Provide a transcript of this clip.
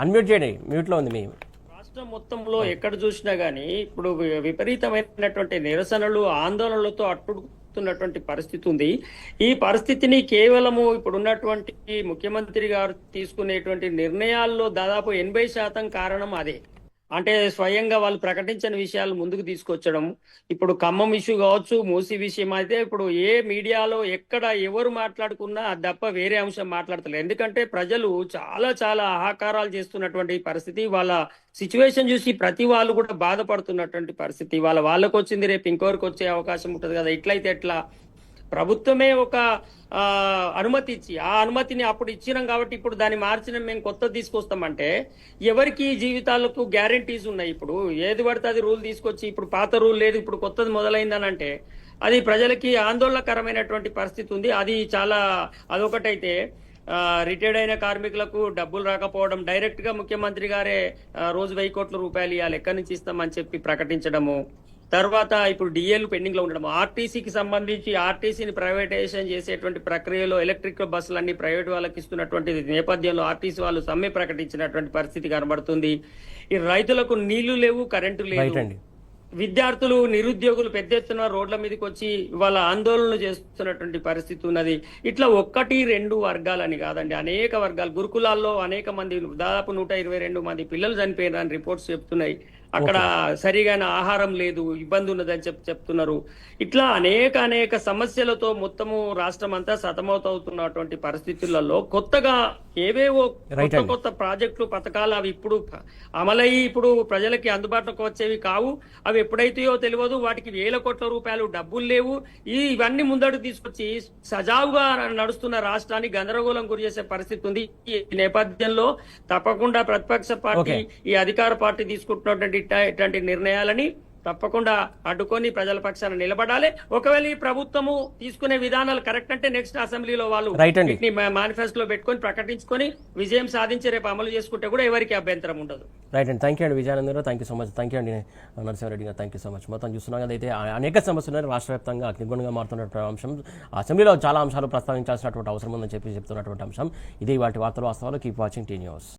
Unmute చేయండి, మ్యూట్లో ఉంది మీ. రాష్ట్రం మొత్తంలో ఎక్కడ చూసినా గానీ ఇప్పుడు విపరీతమైనటువంటి నిరసనలు ఆందోళనలతో అట్టుడుతున్నటువంటి పరిస్థితి ఉంది. ఈ పరిస్థితిని కేవలము ఇప్పుడు ఉన్నటువంటి ముఖ్యమంత్రి గారు తీసుకునేటువంటి నిర్ణయాల్లో దాదాపు 80% కారణం అదే. అంటే స్వయంగా వాళ్ళు ప్రకటించని విషయాలు ముందుకు తీసుకొచ్చడం. ఇప్పుడు ఖమ్మం ఇష్యూ కావచ్చు, మూసీ విషయం అయితే ఇప్పుడు ఏ మీడియాలో ఎక్కడ ఎవరు మాట్లాడుకున్నా అది తప్ప వేరే అంశం మాట్లాడతలేదు. ఎందుకంటే ప్రజలు చాలా చాలా ఆహాకారాలు చేస్తున్నటువంటి పరిస్థితి, వాళ్ళ సిచ్యువేషన్ చూసి ప్రతి వాళ్ళు కూడా బాధపడుతున్నటువంటి పరిస్థితి. వాళ్ళకి వచ్చింది రేపు ఇంకొకరికి వచ్చే అవకాశం ఉంటుంది కదా, ఇట్లయితే ఎట్లా. ప్రభుత్వమే ఒక అనుమతి ఇచ్చి ఆ అనుమతిని అప్పుడు ఇచ్చినాం కాబట్టి ఇప్పుడు దాన్ని మార్చిన మేము కొత్తది తీసుకొస్తామంటే ఎవరికి జీవితాలకు గ్యారంటీస్ ఉన్నాయి? ఇప్పుడు ఏది పడితే అది రూల్ తీసుకొచ్చి ఇప్పుడు పాత రూల్ లేదు ఇప్పుడు కొత్తది మొదలైందని అంటే అది ప్రజలకి ఆందోళనకరమైనటువంటి పరిస్థితి ఉంది. అది చాలా అదొకటైతే రిటైర్డ్ అయిన కార్మికులకు డబ్బులు రాకపోవడం, డైరెక్ట్ గా ముఖ్యమంత్రి గారే రోజు 1000 కోట్ల రూపాయలు ఇవ్వాలి ఎక్కడి నుంచి ఇస్తామని చెప్పి ప్రకటించడము. తర్వాత ఇప్పుడు డిఏలు పెండింగ్ లో ఉండడం, ఆర్టీసీకి సంబంధించి ఆర్టీసీని ప్రైవేటైజేషన్ చేసేటువంటి ప్రక్రియలో ఎలక్ట్రిక్ బస్సులన్నీ ప్రైవేట్ వాళ్ళకి ఇస్తున్నటువంటి నేపథ్యంలో ఆర్టీసీ వాళ్ళు సమ్మె ప్రకటించినటువంటి పరిస్థితి కనబడుతుంది. ఈ రైతులకు నీళ్లు లేవు, కరెంటు లేదు, విద్యార్థులు నిరుద్యోగులు పెద్ద ఎత్తున రోడ్ల మీదకి వచ్చి వాళ్ళ ఆందోళనలు చేస్తున్నటువంటి పరిస్థితి ఉన్నది. ఇట్లా 1-2 వర్గాలని కాదండి, అనేక వర్గాలు. గురుకులాల్లో అనేక మంది దాదాపు 122 మంది పిల్లలు చనిపోయినారని రిపోర్ట్స్ చెప్తున్నాయి. అక్కడ సరిగైన ఆహారం లేదు, ఇబ్బంది ఉన్నదని చెప్తున్నారు. ఇట్లా అనేక సమస్యలతో మొత్తము రాష్ట్రం అంతా సతమతమవుతున్నటువంటి పరిస్థితులలో కొత్తగా ఏవేవో కొత్త ప్రాజెక్టులు పథకాలు అవి ఇప్పుడు అమలయ్యి ఇప్పుడు ప్రజలకి అందుబాటులోకి వచ్చేవి కావు. అవి ఎప్పుడైతాయో తెలియదు, వాటికి 1000 కోట్ల రూపాయలు డబ్బులు లేవు. ఇవన్నీ ముందడుగు తీసుకొచ్చి సజావుగా నడుస్తున్న రాష్ట్రాన్ని గందరగోళం గురి చేసే పరిస్థితి ఉంది. ఈ నేపథ్యంలో తప్పకుండా ప్రతిపక్ష పార్టీ ఈ అధికార పార్టీ తీసుకుంటున్నటువంటి ఇట్లాంటి నిర్ణయాలని తప్పకుండా అడ్డుకొని ప్రజల పక్షాన నిలబడాలి. ఒకవేళ ఈ ప్రభుత్వము తీసుకునే విధానాలు కరెక్ట్ అంటే నెక్స్ట్ అసెంబ్లీలో వాళ్ళు మేనిఫెస్టోలో పెట్టుకొని ప్రకటించుకొని విజయం సాధించి రేపు అమలు చేసుకుంటే కూడా ఎవరికి అభ్యంతరం ఉండదు. రైట్ అండి, థ్యాంక్ యూ అండి విజయానంద్ గారు, thank you so much. Thank you అండి నరసింహారెడ్డి గారు, థ్యాంక్ యూ సో మచ్. మొత్తం చూస్తున్నాం కదా, అయితే అనేక సమస్యలు రాష్ట్ర వ్యాప్తంగా అగ్నిగుణంగా మారుతున్నటువంటి అంశం, అసెంబ్లీలో చాలా అంశాలు ప్రస్తావించాల్సినటువంటి అవసరం ఉందని చెప్తున్నటువంటి అంశం ఇది. వాటి వార్తలు వాస్తవాలు. Keep watching tea news.